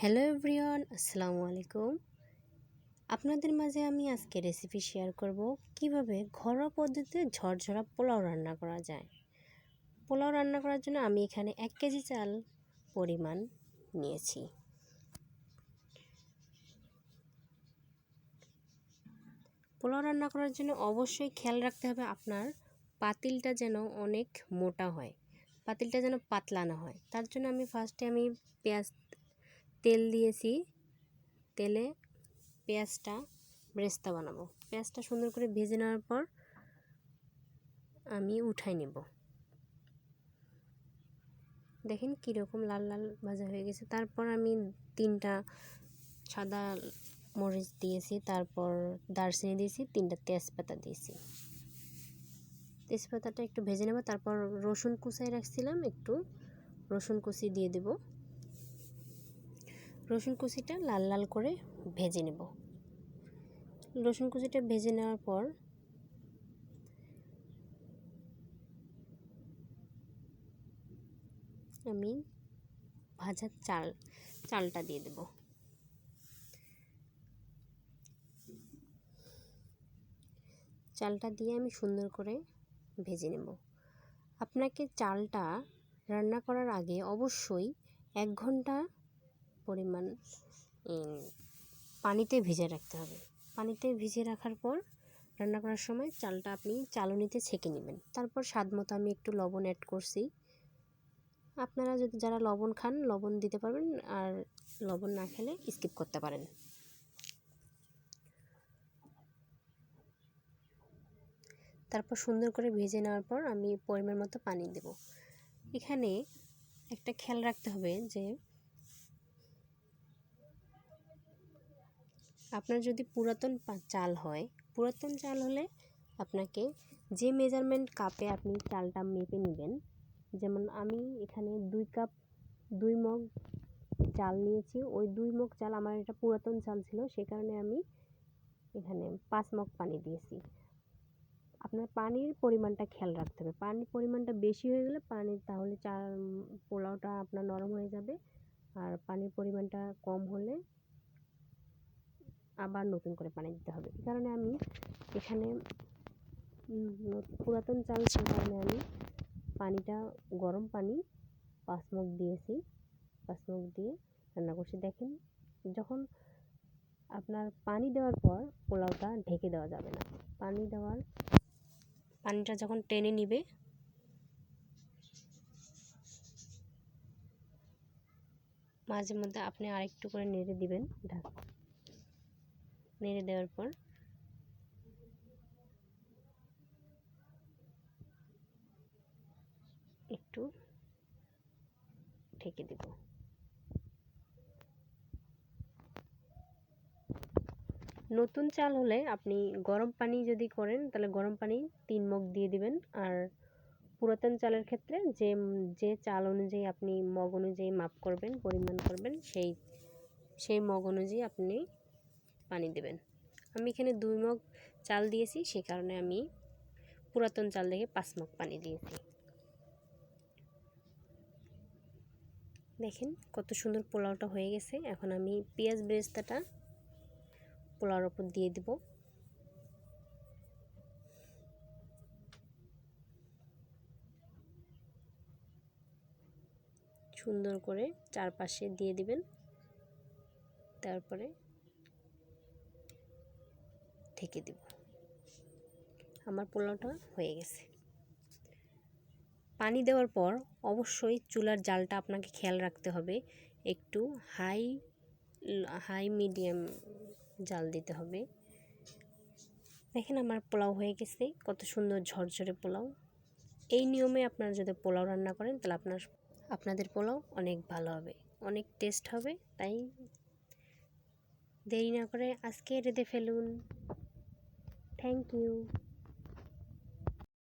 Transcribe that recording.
Hello everyone, আসসালামু আলাইকুম। আপনাদের মাঝে আমি আজকে রেসিপি শেয়ার করব কিভাবে ঘরোয়া পদ্ধতিতে ঝরঝরা পোলাও রান্না করা যায়। পোলাও রান্না করার জন্য আমি এখানে 1 কেজি চাল পরিমাণ নিয়েছি। পোলাও রান্না করার জন্য অবশ্যই খেয়াল রাখতে হবে আপনার পাতিলটা যেন অনেক মোটা হয়, পাতিলটা যেন পাতলা না হয়। তার জন্য আমি ফার্স্টে তেল দিয়েছি। তেলে পেঁয়াজটা বেরেস্তা বানাবো। পেঁয়াজটা সুন্দর করে ভেজে নেওয়ার পর আমি উঠাই নেব। দেখেন কীরকম লাল লাল ভাজা হয়ে গেছে। তারপর আমি 3টা সাদা মরিচ দিয়েছি, তারপর দারচিনি দিয়েছি, 3টা তেজপাতা দিয়েছি। তেজপাতাটা একটু ভেজে নেব। তারপর রসুন কুচাই রাখছিলাম, একটু রসুন কুচি দিয়ে দেব। রসুন কুচিটা লাল লাল করে ভেজে নেব। রসুন কুচিটা ভেজে নেওয়ার পর আমি ভাজা চালটা দিয়ে দেব। চালটা দিয়ে আমি সুন্দর করে ভেজে নেব। আপনাকে চালটা রান্না করার আগে অবশ্যই 1 ঘন্টা পরিমাণ পানিতে ভিজে রাখতে হবে। পানিতে ভিজে রাখার পর রান্না করার সময় চালটা আপনি চালনিতে ছেঁকে নেবেন। তারপর স্বাদ মতো আমি একটু লবণ অ্যাড করছি। আপনারা যারা লবণ খান লবণ দিতে পারবেন, আর লবণ না খেলে স্কিপ করতে পারেন। তারপর সুন্দর করে ভেজে নেওয়ার পর আমি পরিমাণ মতো পানি দেব। এখানে একটা খেয়াল রাখতে হবে যে আপনার যদি পুরাতন চাল হলে আপনাকে যে মেজারমেন্ট কাপে আপনি চালটা মেপে নেবেন। যেমন আমি এখানে 2 মগ চাল নিয়েছি। ওই 2 মগ চাল, আমার এটা পুরাতন চাল ছিল, সে কারণে আমি এখানে 5 মগ পানি দিয়েছি। আপনার পানির পরিমাণটা খেয়াল রাখতে হবে। পানির পরিমাণটা বেশি হয়ে গেলে তাহলে পোলাওটা আপনার নরম হয়ে যাবে। আর পানির পরিমাণটা কম হলে আবার নতুন করে পানি দিতে হবে। এই কারণে আমি এখানে পুরাতন চাল, সে কারণে আমি গরম পানি 5 মগ দিয়েছি। 5 মগ দিয়ে রান্না করছি। দেখেন, যখন আপনার পানি দেওয়ার পর পোলাওটা ঢেকে দেওয়া যাবে না। পানিটা যখন টেনে নিবে মাঝে মধ্যে আপনি আরেকটু করে নেড়ে দিবেন। নেড়ে দেওয়ার পর একটু ঢেকে দেব। নতুন চাল হলে আপনি গরম পানি যদি করেন তাহলে গরম পানি 3 মগ দিয়ে দিবেন। আর পুরাতন চালের ক্ষেত্রে যে চাল অনুযায়ী আপনি মগ অনুযায়ী মাপ করবেন, পরিমাণ করবেন, সেই মগ অনুযায়ী আপনি পানি দেবেন। আমি এখানে 2 মগ চাল দিয়েছি, সে কারণে আমি পুরাতন চাল থেকে 5 মগ পানি দিয়েছি। দেখেন কত সুন্দর পোলাওটা হয়ে গেছে। এখন আমি পেঁয়াজ বেরেস্তাটা পোলাওর উপর দিয়ে দেব। সুন্দর করে চারপাশে দিয়ে দিবেন। তারপরে ঢেকে দেব। আমার পোলাওটা হয়ে গেছে। পানি দেওয়ার পর অবশ্যই চুলার জালটা আপনাকে খেয়াল রাখতে হবে। একটু হাই মিডিয়াম জাল দিতে হবে। দেখেন আমার পোলাও হয়ে গেছে, কত সুন্দর ঝরঝরে পোলাও। এই নিয়মে আপনারা যদি পোলাও রান্না করেন তাহলে আপনাদের পোলাও অনেক ভালো হবে, অনেক টেস্ট হবে। তাই দেরি না করে আজকে রেঁধে ফেলুন। Thank you.